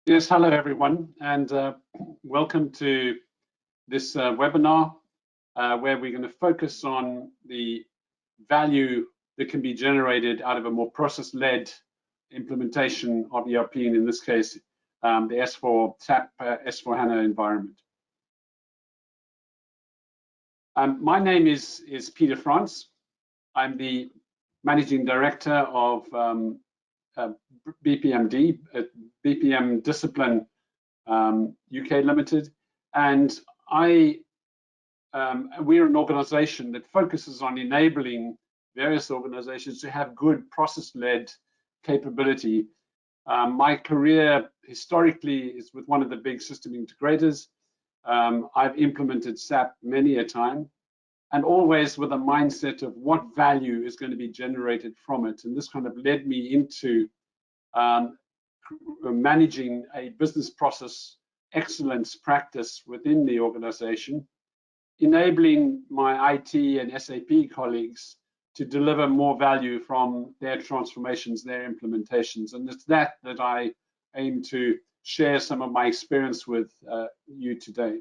Yes, hello everyone, and welcome to this webinar where we're going to focus on the value that can be generated out of a more process-led implementation of ERP, and in this case, the SAP S4HANA environment. My name is Peter France. I'm the Managing Director of BPMD, BPM Discipline UK Limited, and we're an organization that focuses on enabling various organizations to have good process-led capability. My career historically is with one of the big system integrators. I've implemented SAP many a time, and always with a mindset of what value is going to be generated from it. And this kind of led me into managing a business process excellence practice within the organization, enabling my IT and SAP colleagues to deliver more value from their transformations, their implementations. And it's that I aim to share some of my experience with you today.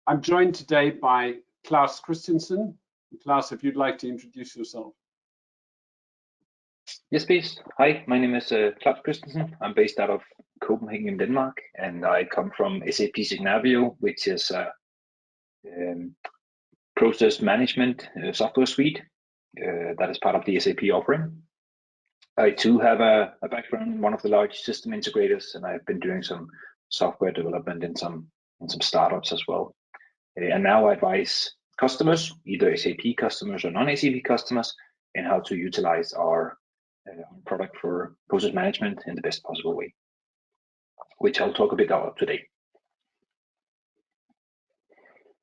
I'm joined today by Klaus Christensen. Klaus, if you'd like to introduce yourself. Yes, please. Hi, my name is Klaus Christensen. I'm based out of Copenhagen in Denmark, and I come from SAP Signavio, which is a process management software suite that is part of the SAP offering. I too have a background in one of the large system integrators, and I've been doing some software development in some startups as well. And now I advise customers, either SAP customers or non-SAP customers, in how to utilize our product for process management in the best possible way, which I'll talk a bit about today.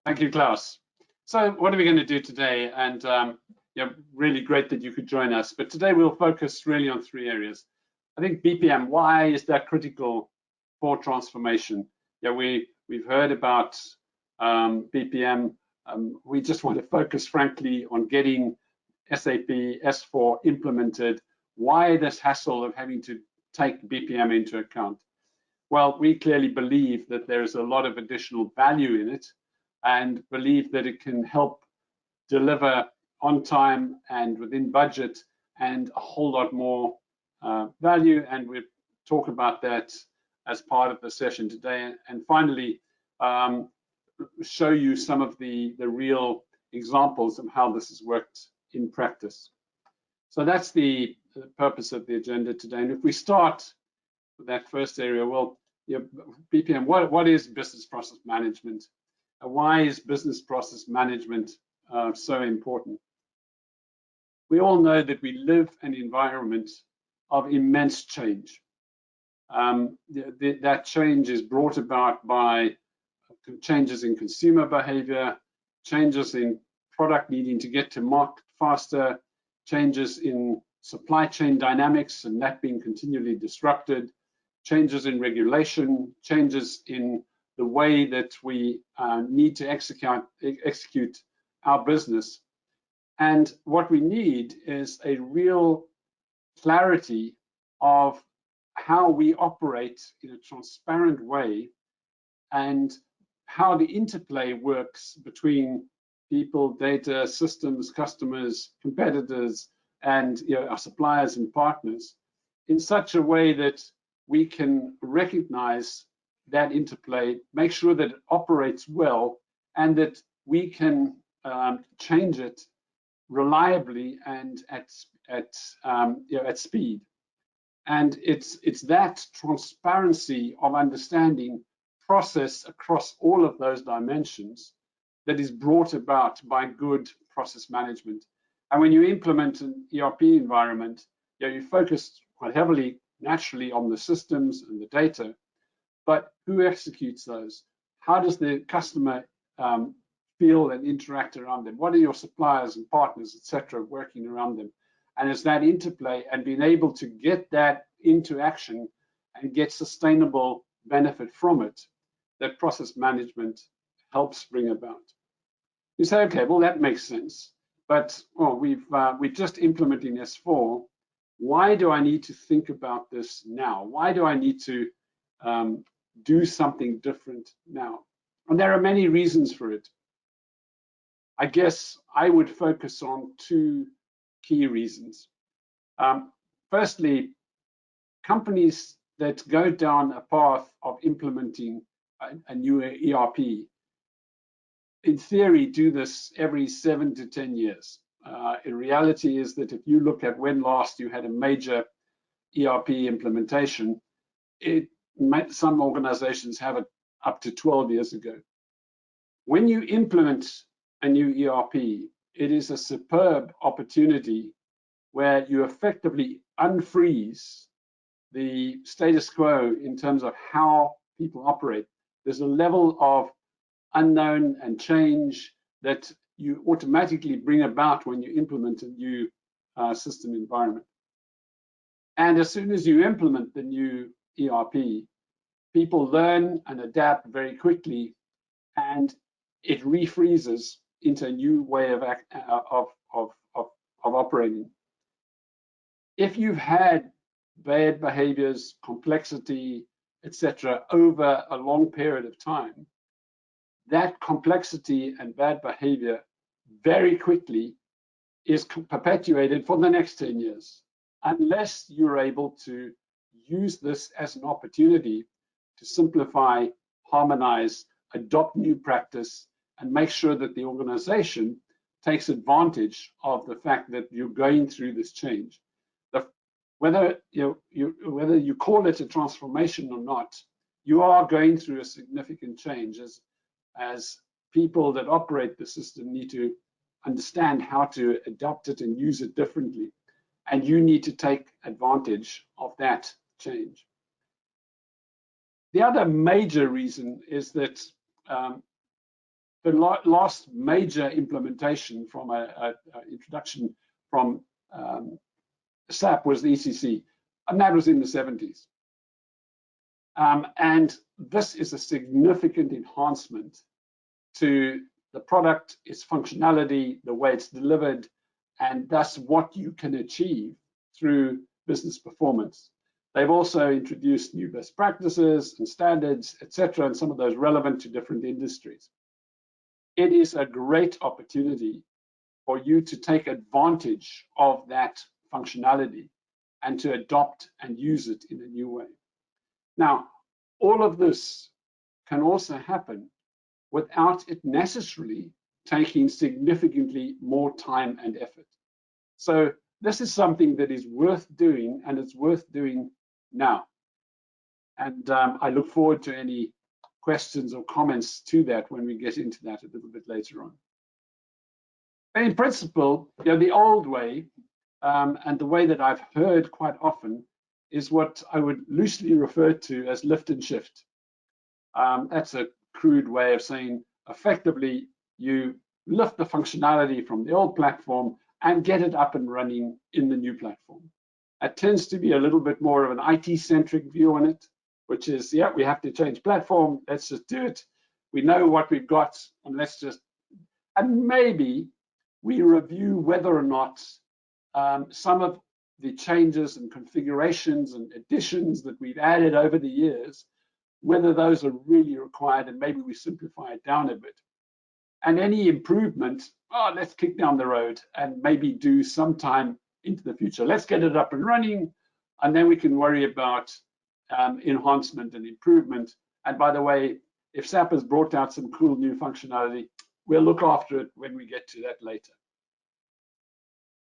Thank you, Klaus. So what are we going to do today? And really great that you could join us. But today we'll focus really on three areas. I think BPM, why is that critical for transformation? We've heard about BPM. We just want to focus, frankly, on getting SAP S4 implemented. Why this hassle of having to take BPM into account? Well, we clearly believe that there is a lot of additional value in it and believe that it can help deliver on time and within budget and a whole lot more value. And we'll talk about that as part of the session today. And finally, show you some of the real examples of how this has worked in practice. So that's the purpose of the agenda today. And if we start with that first area, well, BPM, what is business process management? Why is business process management so important? We all know that we live in an environment of immense change. That change is brought about by changes in consumer behavior, changes in product needing to get to market faster, changes in supply chain dynamics and that being continually disrupted, changes in regulation, changes in the way that we need to execute our business. And what we need is a real clarity of how we operate in a transparent way and how the interplay works between people, data, systems, customers, competitors, and our suppliers and partners in such a way that we can recognize that interplay, make sure that it operates well, and that we can change it reliably and at speed. And it's that transparency of understanding process across all of those dimensions that is brought about by good process management. And when you implement an ERP environment, you focus quite heavily, naturally, on the systems and the data, but who executes those? How does the customer feel and interact around them? What are your suppliers and partners, etc., working around them? And it's that interplay and being able to get that into action and get sustainable benefit from it that process management helps bring about. You say, okay, well, that makes sense. But we're just implementing S4. Why do I need to think about this now? Why do I need to do something different now. And there are many reasons for it. I guess I would focus on two key reasons. Firstly, companies that go down a path of implementing a new ERP, in theory, do this every 7 to 10 years. In reality is that if you look at when last you had a major ERP implementation, some organizations have it up to 12 years ago. When you implement a new ERP, it is a superb opportunity where you effectively unfreeze the status quo in terms of how people operate. There's a level of unknown and change that you automatically bring about when you implement a new system environment. And as soon as you implement the new ERP, people learn and adapt very quickly, and it refreezes into a new way of operating. If you've had bad behaviors, complexity, etc., over a long period of time, that complexity and bad behavior very quickly is perpetuated for the next 10 years, unless you're able to use this as an opportunity to simplify, harmonize, adopt new practice, and make sure that the organization takes advantage of the fact that you're going through this change. Whether you call it a transformation or not, you are going through a significant change as people that operate the system need to understand how to adapt it and use it differently. And you need to take advantage of that change. The other major reason is that the last major implementation from an introduction from SAP was the ECC, and that was in the 70s. And this is a significant enhancement to the product, its functionality, the way it's delivered, and thus what you can achieve through business performance. They've also introduced new best practices and standards, etc., and some of those relevant to different industries. It is a great opportunity for you to take advantage of that functionality and to adopt and use it in a new way. Now, all of this can also happen without it necessarily taking significantly more time and effort. So this is something that is worth doing, and it's worth doing now. And I look forward to any questions or comments to that when we get into that a little bit later on. In principle, the old way, and the way that I've heard quite often, is what I would loosely refer to as lift and shift. That's a crude way of saying effectively you lift the functionality from the old platform and get it up and running in the new platform. It tends to be a little bit more of an IT-centric view on it, which is, yeah, we have to change platform, let's just do it. We know what we've got, and let's just, and maybe we review whether or not some of the changes and configurations and additions that we've added over the years, whether those are really required, and maybe we simplify it down a bit. And any improvement, let's kick down the road and maybe do sometime into the future. Let's get it up and running, and then we can worry about enhancement and improvement. And by the way, if SAP has brought out some cool new functionality, we'll look after it when we get to that later.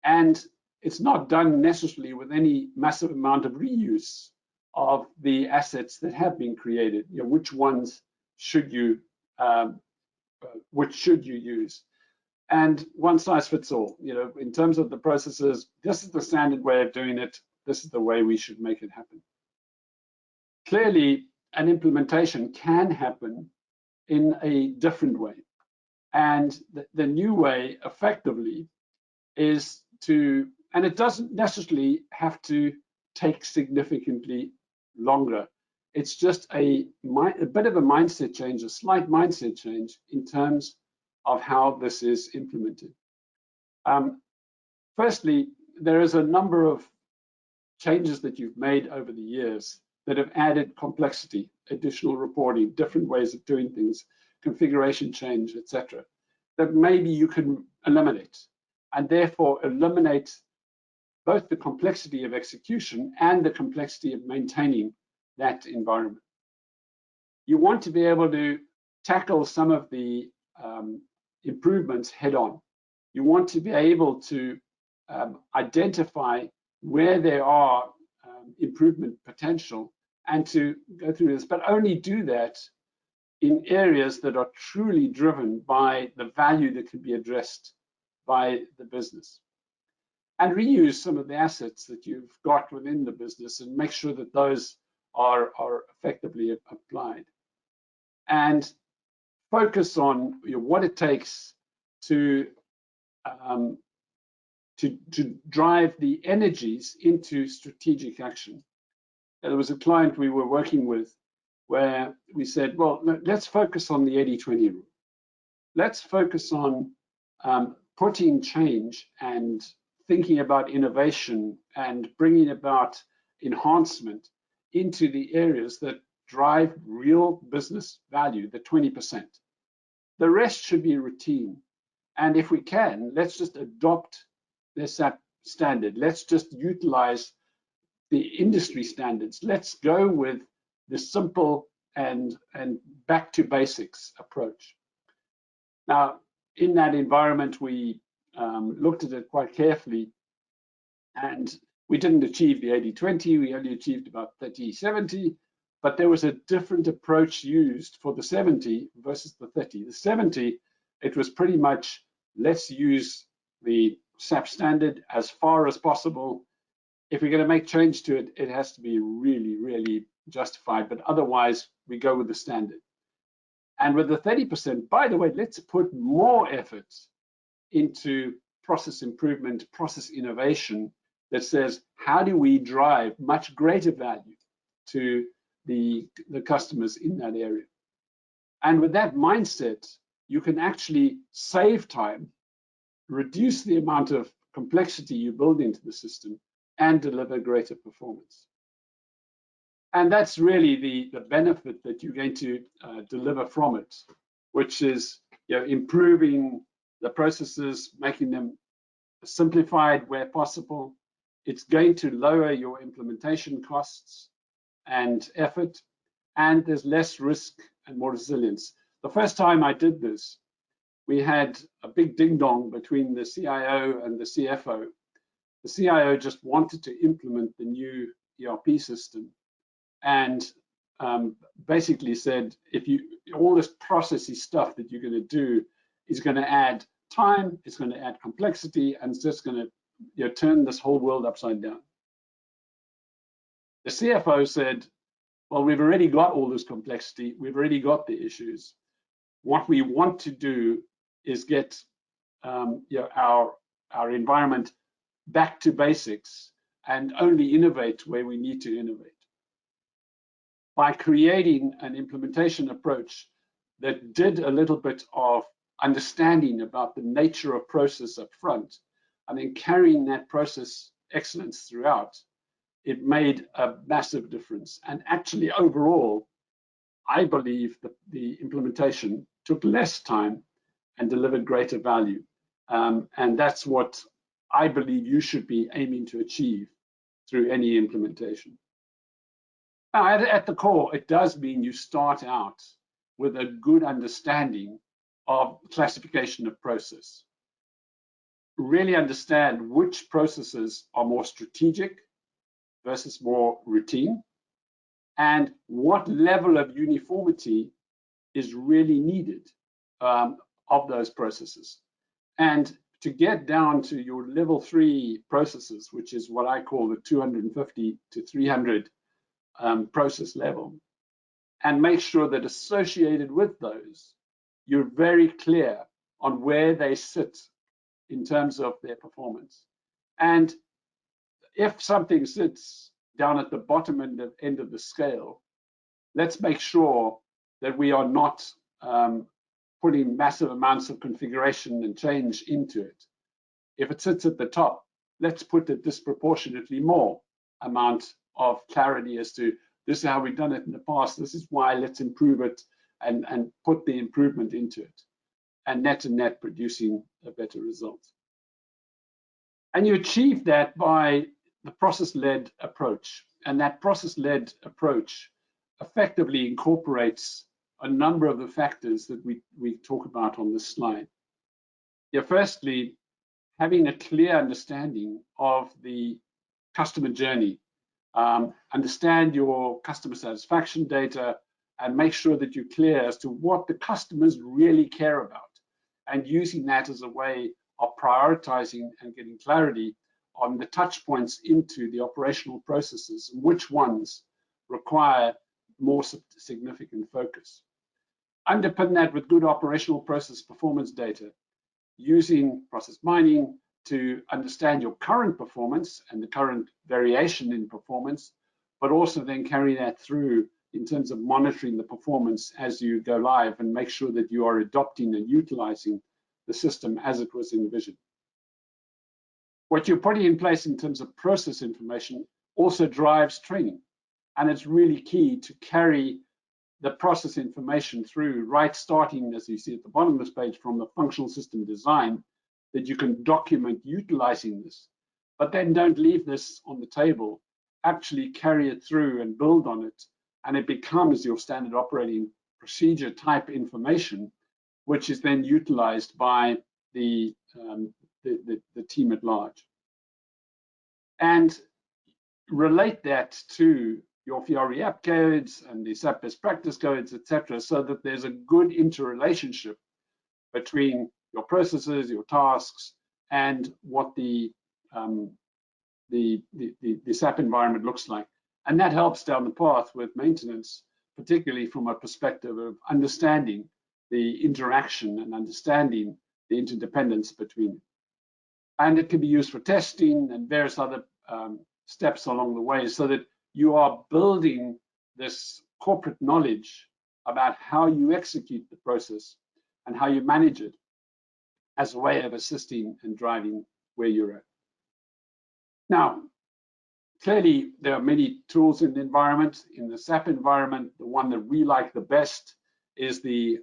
And it's not done necessarily with any massive amount of reuse of the assets that have been created. Which ones should you use? And one size fits all. In terms of the processes, this is the standard way of doing it. This is the way we should make it happen. Clearly, an implementation can happen in a different way. And the new way, effectively, is to, and it doesn't necessarily have to take significantly longer. It's just a bit of a mindset change, a slight mindset change in terms of how this is implemented. Firstly, there is a number of changes that you've made over the years that have added complexity, additional reporting, different ways of doing things, configuration change, etc., that maybe you can eliminate, and therefore eliminate both the complexity of execution and the complexity of maintaining that environment. You want to be able to tackle some of the improvements head on. You want to be able to identify where there are improvement potential and to go through this, but only do that in areas that are truly driven by the value that can be addressed by the business. And reuse some of the assets that you've got within the business and make sure that those are effectively applied. And focus on what it takes to drive the energies into strategic action. There was a client we were working with where we said, well, let's focus on the 80-20 rule. Let's focus on putting change and thinking about innovation and bringing about enhancement into the areas that drive real business value, the 20%. The rest should be routine. And if we can, let's just adopt the SAP standard. Let's just utilize the industry standards. Let's go with the simple and back to basics approach. Now, in that environment, we looked at it quite carefully, and we didn't achieve the 80-20. We only achieved about 30-70, but there was a different approach used for the 70 versus the 30. The 70, it was pretty much, let's use the SAP standard as far as possible. If we're going to make change to it, it has to be really, really justified, but otherwise we go with the standard. And with the 30%, by the way, let's put more effort into process improvement, process innovation that says, how do we drive much greater value to the customers in that area? And with that mindset, you can actually save time, reduce the amount of complexity you build into the system, and deliver greater performance. And that's really the benefit that you're going to deliver from it, which is improving the processes, making them simplified where possible. It's going to lower your implementation costs and effort, and there's less risk and more resilience. The first time I did this, we had a big ding-dong between the CIO and the CFO. The CIO just wanted to implement the new ERP system and basically said, all this processy stuff that you're going to do is going to add time, it's going to add complexity, and it's just going to turn this whole world upside down. The CFO said, well, we've already got all this complexity, we've already got the issues. What we want to do is get our environment back to basics and only innovate where we need to innovate. By creating an implementation approach that did a little bit of understanding about the nature of process up front, and then carrying that process excellence throughout, it made a massive difference. And actually, overall, I believe that the implementation took less time and delivered greater value. And that's what I believe you should be aiming to achieve through any implementation. Now, at the core, it does mean you start out with a good understanding of classification of process. Really understand which processes are more strategic versus more routine, and what level of uniformity is really needed of those processes. And to get down to your level 3 processes, which is what I call the 250 to 300 process level, and make sure that associated with those, you're very clear on where they sit in terms of their performance. And if something sits down at the bottom end of the scale, let's make sure that we are not putting massive amounts of configuration and change into it. If it sits at the top, let's put a disproportionately more amount of clarity as to This is how we've done it in the past. This is why, let's improve it and put the improvement into it. And net producing a better result. And you achieve that by the process-led approach. And that process-led approach effectively incorporates a number of the factors that we talk about on this slide. Yeah, firstly, having a clear understanding of the customer journey. Understand your customer satisfaction data and make sure that you're clear as to what the customers really care about, and using that as a way of prioritizing and getting clarity on the touch points into the operational processes, which ones require more significant focus. Underpin that with good operational process performance data, using process mining to understand your current performance and the current variation in performance, but also then carry that through in terms of monitoring the performance as you go live and make sure that you are adopting and utilizing the system as it was envisioned. What you're putting in place in terms of process information also drives training. And it's really key to carry the process information through, right starting, as you see at the bottom of this page, from the functional system design, that you can document utilizing this. But then don't leave this on the table. Actually carry it through and build on it, and it becomes your standard operating procedure type information, which is then utilized by the team at large. And relate that to your Fiori app codes and the SAP best practice codes, etc., so that there's a good interrelationship between your processes, your tasks, and what the SAP environment looks like. And that helps down the path with maintenance, particularly from a perspective of understanding the interaction and understanding the interdependence between them. And it can be used for testing and various other steps along the way, so that you are building this corporate knowledge about how you execute the process and how you manage it as a way of assisting and driving where you're at. Now, clearly, there are many tools in the environment. In the SAP environment, the one that we like the best is the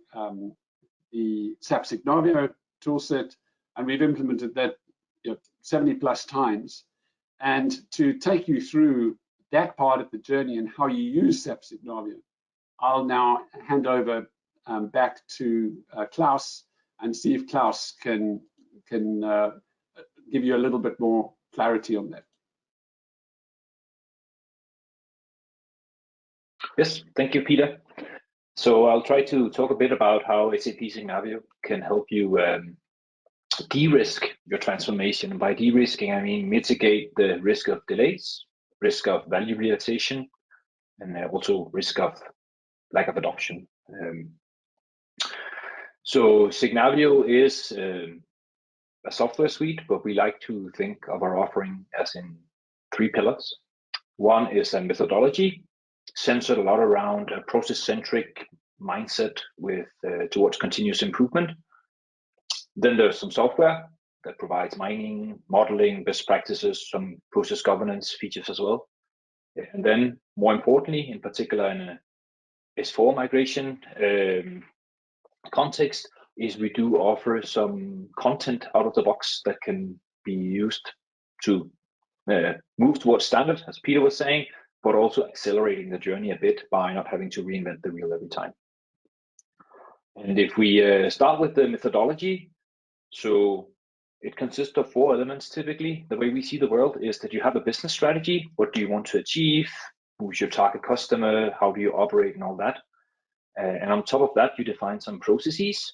SAP Signavio toolset, and we've implemented that 70 plus times. And to take you through that part of the journey and how you use SAP Signavio, I'll now hand over back to Klaus and see if Klaus can give you a little bit more clarity on that. Yes, thank you, Peter. So I'll try to talk a bit about how SAP Signavio can help you de-risk your transformation. And by de-risking, I mean mitigate the risk of delays, risk of value realization, and also risk of lack of adoption. So Signavio is a software suite, but we like to think of our offering as in 3 pillars. One is a methodology centered a lot around a process-centric mindset with towards continuous improvement. Then there's some software that provides mining, modeling, best practices, some process governance features as well. And then more importantly, in particular in a S4 migration context, is we do offer some content out of the box that can be used to move towards standard, as Peter was saying, but also accelerating the journey a bit by not having to reinvent the wheel every time. And if we start with the methodology, so it consists of 4 elements typically. The way we see the world is that you have a business strategy. What do you want to achieve? Who's your target customer? How do you operate and all that? And on top of that, you define some processes.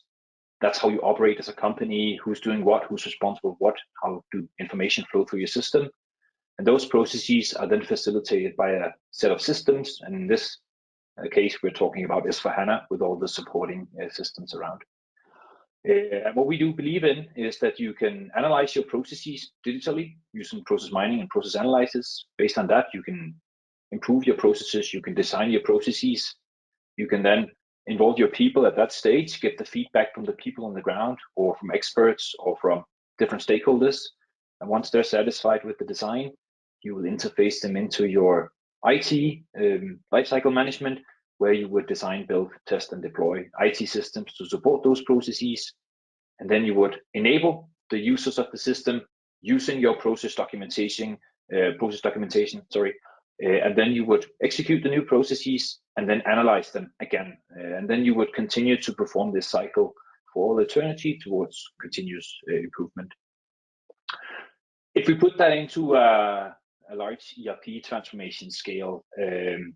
That's how you operate as a company, who's doing what, who's responsible for what, how do information flow through your system. And those processes are then facilitated by a set of systems. And in this case, we're talking about S/4HANA with all the supporting systems around. And what we do believe in is that you can analyze your processes digitally using process mining and process analysis. Based on that, you can improve your processes, you can design your processes, you can then involve your people at that stage, get the feedback from the people on the ground or from experts or from different stakeholders. And once they're satisfied with the design, you will interface them into your IT lifecycle management, where you would design, build, test, and deploy IT systems to support those processes. And then you would enable the users of the system using your process documentation, and then you would execute the new processes and then analyze them again. And then you would continue to perform this cycle for all eternity towards continuous improvement. If we put that into a large ERP transformation scale,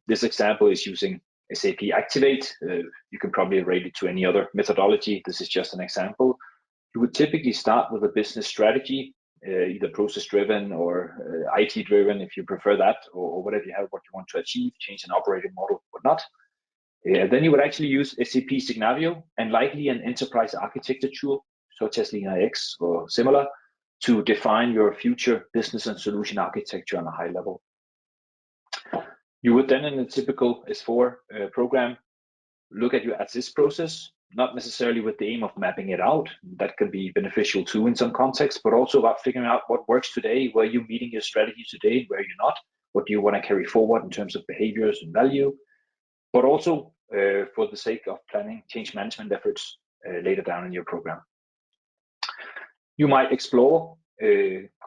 this example is using SAP Activate. You can probably relate it to any other methodology. This is just an example. You would typically start with a business strategy, either process-driven or IT-driven, if you prefer that, or whatever you have, what you want to achieve, change an operating model, whatnot. Then you would actually use SAP Signavio and likely an enterprise architecture tool, such as LeanIX or similar, to define your future business and solution architecture on a high level. You would then, in a typical S4 program, look at your as-is process, not necessarily with the aim of mapping it out. That can be beneficial too in some contexts, but also about figuring out what works today, where you're meeting your strategy today, where you're not, what do you want to carry forward in terms of behaviors and value, but also for the sake of planning change management efforts later down in your program. You might explore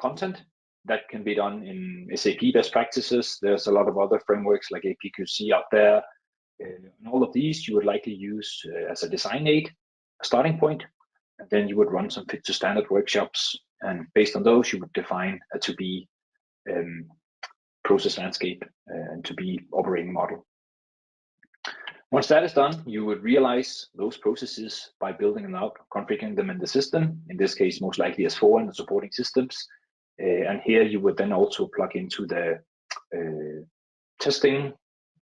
content that can be done in SAP best practices. There's a lot of other frameworks like APQC out there. And all of these you would likely use as a design aid, a starting point, and then you would run some fit to standard workshops, and based on those you would define a to-be process landscape and to-be operating model. Once that is done, you would realize those processes by building them out, configuring them in the system, in this case most likely S4 and the supporting systems, and here you would then also plug into the testing,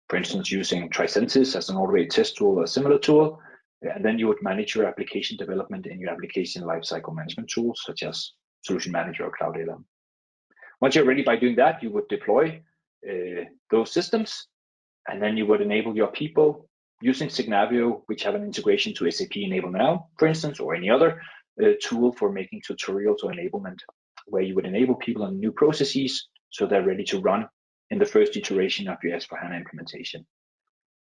for instance, using Tricentis as an automated test tool or a similar tool, and then you would manage your application development in your application lifecycle management tools, such as Solution Manager or Cloud ALM. Once you're ready by doing that, you would deploy those systems, and then you would enable your people using Signavio, which have an integration to SAP Enable Now, for instance, or any other tool for making tutorials or enablement, where you would enable people on new processes so they're ready to run in the first iteration of your S/4HANA implementation.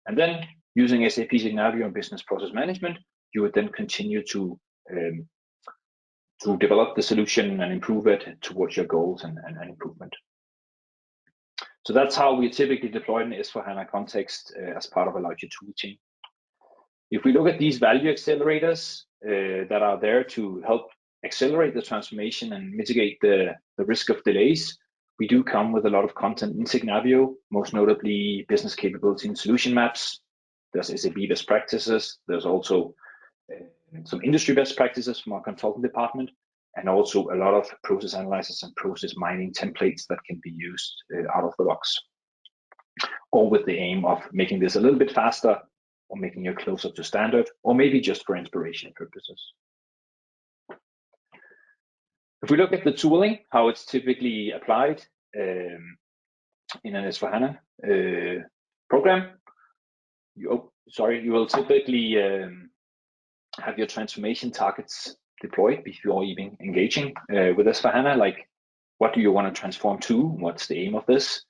And then using SAP Signavio and Business Process Management, you would then continue to develop the solution and improve it towards your goals and improvement. So that's how we typically deploy in the S/4HANA context as part of a larger tool chain. If we look at these value accelerators that are there to help accelerate the transformation and mitigate the risk of delays, we do come with a lot of content in Signavio, most notably business capability and solution maps. There's SAP best practices. There's also some industry best practices from our consultant department, and also a lot of process analyzers and process mining templates that can be used out of the box, all with the aim of making this a little bit faster, or making it closer to standard, or maybe just for inspiration purposes. If we look at the tooling, how it's typically applied in an S/4HANA program, you will typically have your transformation targets deployed before even engaging with S/4HANA, like what do you want to transform to, what's the aim of this,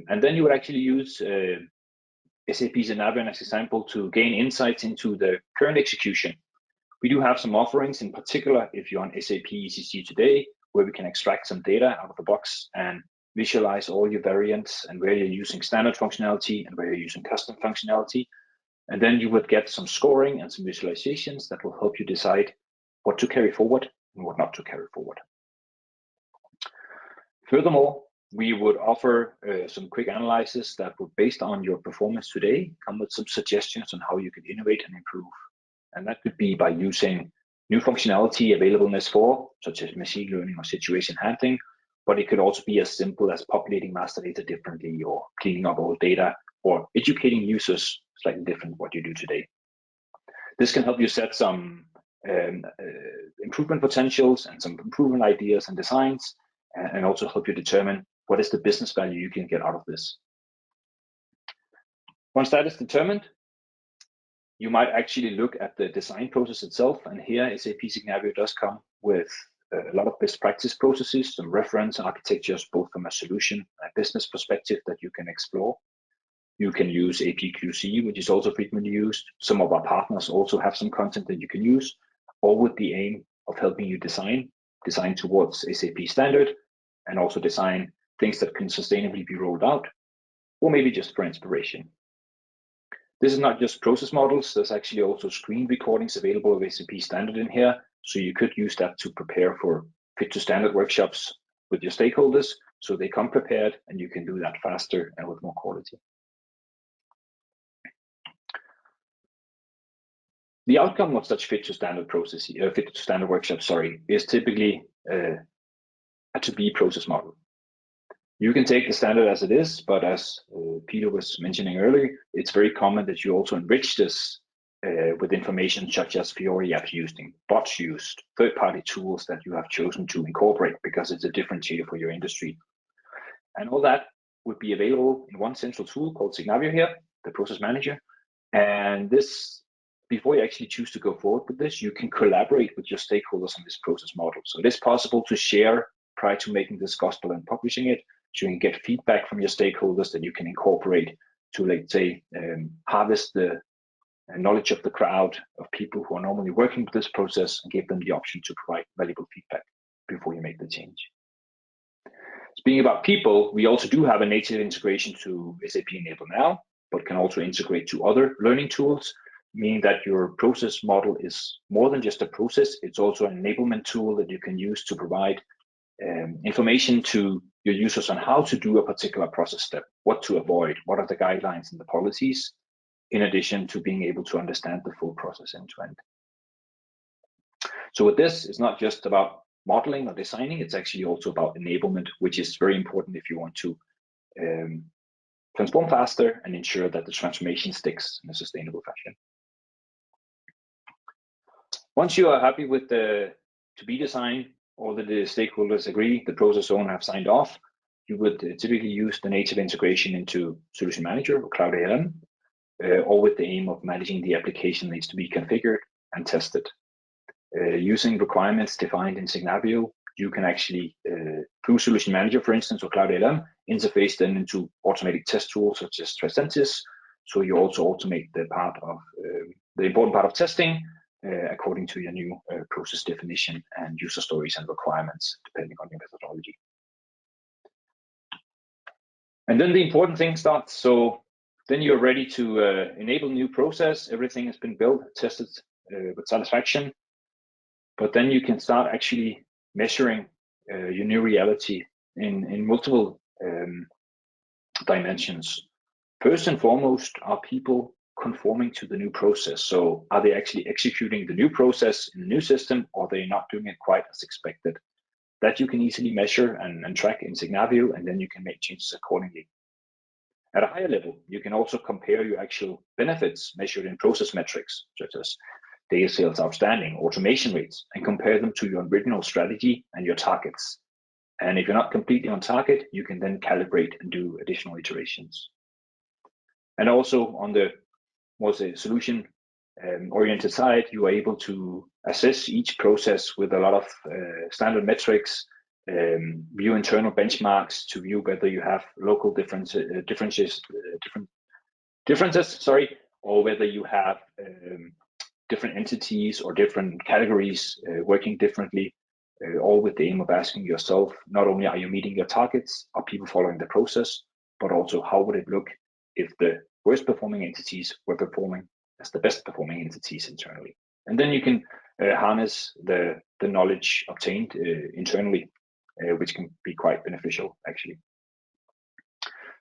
and then you would actually use SAP Signavio as an example to gain insights into the current execution. We do have some offerings, in particular if you're on SAP ECC today, where we can extract some data out of the box and visualize all your variants and where you're using standard functionality and where you're using custom functionality. And then you would get some scoring and some visualizations that will help you decide what to carry forward and what not to carry forward. Furthermore, we would offer some quick analysis that would, based on your performance today, come with some suggestions on how you could innovate and improve. And that could be by using new functionality available in S4, such as machine learning or situation handling, but it could also be as simple as populating master data differently, or cleaning up old data, or educating users slightly different what you do today. This can help you set some improvement potentials and some improvement ideas and designs, and also help you determine what is the business value you can get out of this. Once that is determined, you might actually look at the design process itself, and here SAP Signavio does come with a lot of best practice processes, some reference architectures, both from a solution and business perspective that you can explore. You can use APQC, which is also frequently used. Some of our partners also have some content that you can use, all with the aim of helping you design towards SAP standard, and also design things that can sustainably be rolled out, or maybe just for inspiration. This is not just process models, there's actually also screen recordings available of SAP standard in here, so you could use that to prepare for fit to standard workshops with your stakeholders, so they come prepared and you can do that faster and with more quality. The outcome of such fit to standard workshops, is typically a to-be process model. You can take the standard as it is, but as Peter was mentioning earlier, it's very common that you also enrich this with information such as Fiori apps using, bots used, third-party tools that you have chosen to incorporate because it's a differentiator for your industry. And all that would be available in one central tool called Signavio here, the process manager. And this, before you actually choose to go forward with this, you can collaborate with your stakeholders on this process model. So it is possible to share prior to making this gospel and publishing it, so you can get feedback from your stakeholders that you can incorporate to, let's say, harvest the knowledge of the crowd of people who are normally working with this process and give them the option to provide valuable feedback before you make the change. Speaking about people, we also do have a native integration to SAP Enable now, but can also integrate to other learning tools, meaning that your process model is more than just a process. It's also an enablement tool that you can use to provide information to your users on how to do a particular process step, what to avoid, what are the guidelines and the policies, in addition to being able to understand the full process end to end. So with this, it's not just about modeling or designing, it's actually also about enablement, which is very important if you want to transform faster and ensure that the transformation sticks in a sustainable fashion. Once you are happy with the to-be design, all that the stakeholders agree, the process owner have signed off, you would typically use the native integration into Solution Manager or Cloud ALM, all with the aim of managing the application needs to be configured and tested. Using requirements defined in Signavio, you can actually, through Solution Manager, for instance, or Cloud ALM, interface them into automatic test tools such as Tricentis. So you also automate the part of the important part of testing according to your new process definition and user stories and requirements, depending on your methodology. And then the important thing starts. So then you're ready to enable new process. Everything has been built, tested with satisfaction. But then you can start actually measuring your new reality in multiple dimensions. First and foremost, are people conforming to the new process? So are they actually executing the new process in the new system, or are they not doing it quite as expected? That you can easily measure and track in Signavio, and then you can make changes accordingly. At a higher level, you can also compare your actual benefits measured in process metrics, such as data sales outstanding, automation rates, and compare them to your original strategy and your targets. And if you're not completely on target, you can then calibrate and do additional iterations. And also on the more solution oriented side, you are able to assess each process with a lot of standard metrics, view internal benchmarks to view whether you have local differences, or whether you have different entities or different categories working differently, all with the aim of asking yourself, not only are you meeting your targets, are people following the process, but also how would it look if the worst performing entities were performing as the best performing entities internally. And then you can harness the knowledge obtained internally, which can be quite beneficial actually.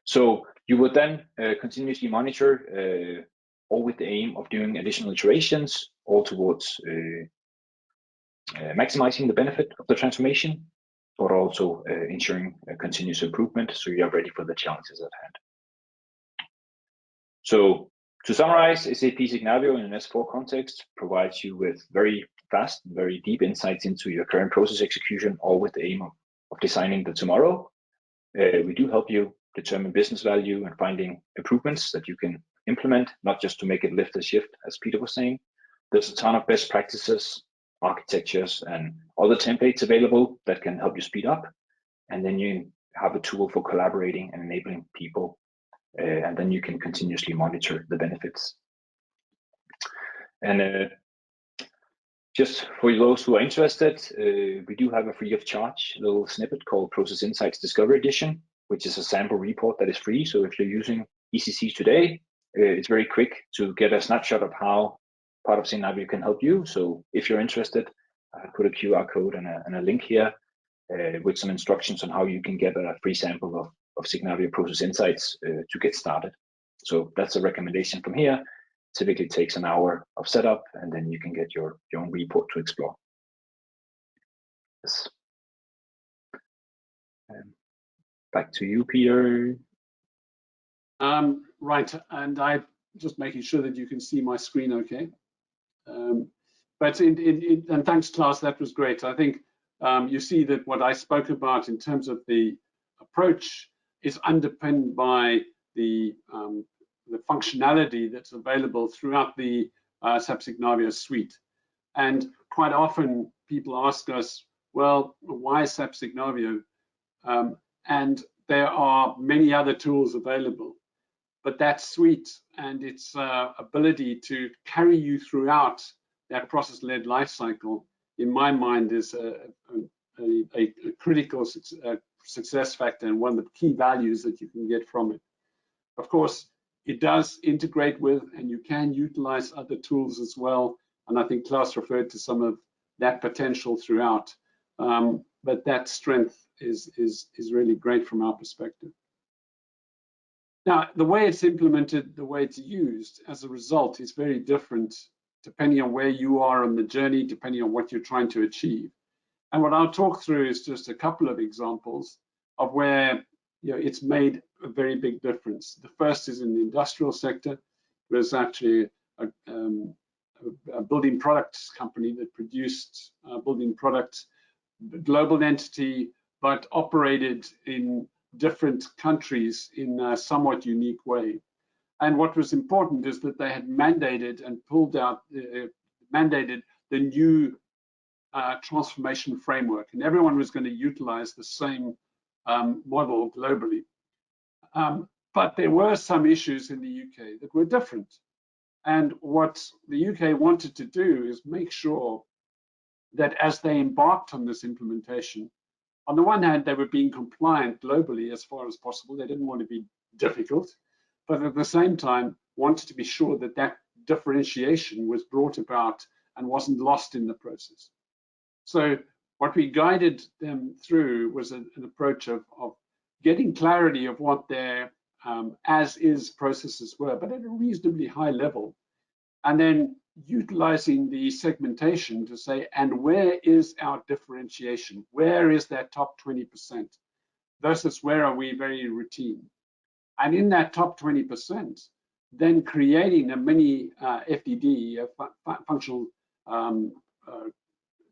So you would then continuously monitor, all with the aim of doing additional iterations, all towards maximizing the benefit of the transformation, but also ensuring continuous improvement so you are ready for the challenges at hand. So to summarize, SAP Signavio in an S4 context provides you with very fast, very deep insights into your current process execution, all with the aim of designing the tomorrow. We do help you determine business value and finding improvements that you can implement, not just to make it lift and shift, as Peter was saying. There's a ton of best practices architectures and other templates available that can help you speed up. And then you have a tool for collaborating and enabling people, and then you can continuously monitor the benefits. And just for those who are interested, we do have a free of charge little snippet called Process Insights Discovery Edition, which is a sample report that is free. So if you're using ECC today, it's very quick to get a snapshot of how part of Signavio can help you. So if you're interested, I put a QR code and a link here with some instructions on how you can get a free sample of Signavio Process Insights to get started. So that's a recommendation from here. Typically takes an hour of setup, and then you can get your own report to explore. Yes. Back to you, Peter. Right, and I'm just making sure that you can see my screen okay. And thanks, Klaus, that was great. I think you see that what I spoke about in terms of the approach is underpinned by the functionality that's available throughout the SAP Signavio suite. And quite often people ask us, well, why SAP Signavio? And there are many other tools available, but that suite and its ability to carry you throughout that process-led lifecycle, in my mind, is a critical success factor and one of the key values that you can get from it. Of course, it does integrate with, and you can utilize other tools as well. And I think Klaus referred to some of that potential throughout. But that strength is really great from our perspective. Now, the way it's implemented, the way it's used as a result is very different depending on where you are on the journey, depending on what you're trying to achieve. And what I'll talk through is just a couple of examples of where it's made a very big difference. The first is in the industrial sector. There's actually a building products company that produced building products, global entity, but operated in different countries in a somewhat unique way. And what was important is that they had mandated and pulled out, mandated the new transformation framework, and everyone was going to utilize the same model globally. But there were some issues in the UK that were different. And what the UK wanted to do is make sure that as they embarked on this implementation, on the one hand, they were being compliant globally as far as possible. They didn't want to be difficult, but at the same time, wanted to be sure that that differentiation was brought about and wasn't lost in the process. So what we guided them through was an approach of getting clarity of what their as-is processes were, but at a reasonably high level, and then utilizing the segmentation to say, and where is our differentiation? Where is that top 20% versus where are we very routine? And in that top 20%, then creating a mini FDD, a functional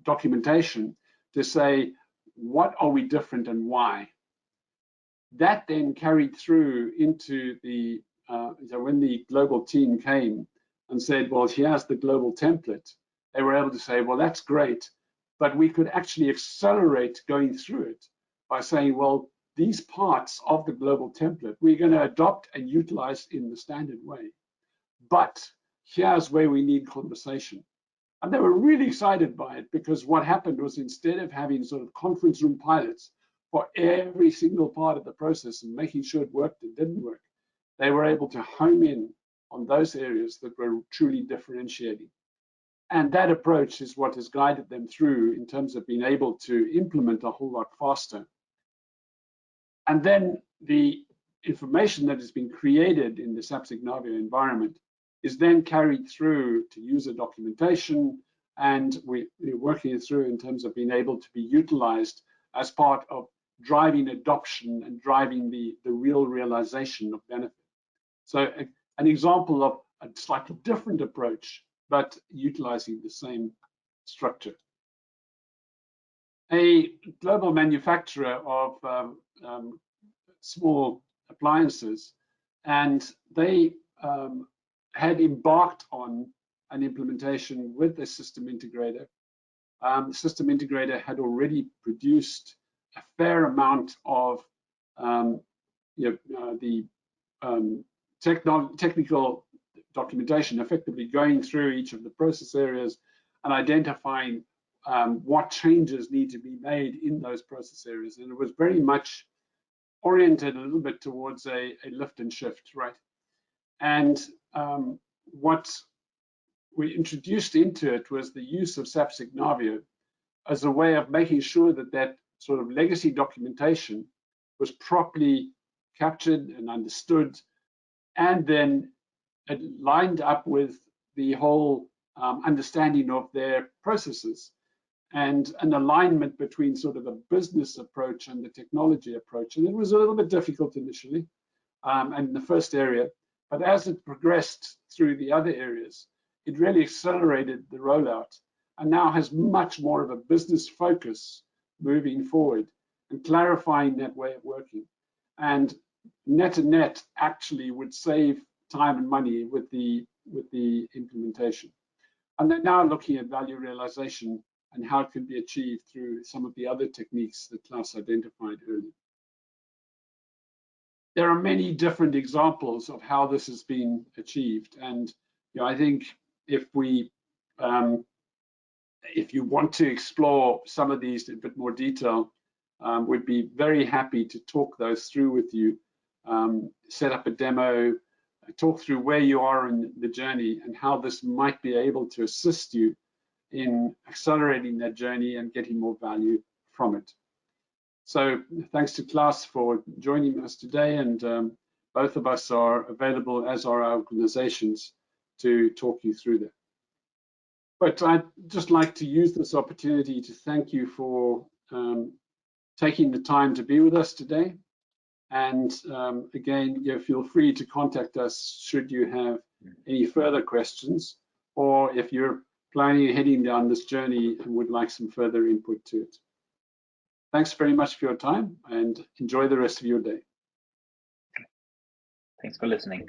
documentation to say, what are we different and why? That then carried through into the, when the global team came and said, well, here's the global template, they were able to say, well, that's great, but we could actually accelerate going through it by saying, well, these parts of the global template, we're going to adopt and utilize in the standard way. But here's where we need conversation. And they were really excited by it, because what happened was, instead of having sort of conference room pilots for every single part of the process and making sure it worked and didn't work, they were able to home in on those areas that were truly differentiating. And that approach is what has guided them through in terms of being able to implement a whole lot faster. And then the information that has been created in the SAP Signavio environment is then carried through to user documentation, and we're working it through in terms of being able to be utilized as part of driving adoption and driving the real realization of benefit. So an example of a slightly different approach, but utilizing the same structure. A global manufacturer of small appliances, and they had embarked on an implementation with the system integrator, the system integrator had already produced a fair amount of technical documentation, effectively going through each of the process areas and identifying what changes need to be made in those process areas. And it was very much oriented a little bit towards a lift and shift, right? And what we introduced into it was the use of SAP Signavio as a way of making sure that that sort of legacy documentation was properly captured and understood, and then it lined up with the whole understanding of their processes, and an alignment between sort of a business approach and the technology approach. And it was a little bit difficult initially and in the first area, but as it progressed through the other areas, it really accelerated the rollout and now has much more of a business focus moving forward and clarifying that way of working. And net to net actually would save time and money with the implementation. And they're now looking at value realization and how it can be achieved through some of the other techniques that Klaus identified earlier. There are many different examples of how this has been achieved, and I think if you want to explore some of these in a bit more detail, we'd be very happy to talk those through with you, set up a demo, talk through where you are in the journey and how this might be able to assist you in accelerating that journey and getting more value from it. So thanks to Klaus for joining us today, and both of us are available, as are our organizations, to talk you through that. But I'd just like to use this opportunity to thank you for taking the time to be with us today. And again, feel free to contact us should you have any further questions, or if you're planning on heading down this journey and would like some further input to it. Thanks very much for your time, and enjoy the rest of your day. Thanks for listening.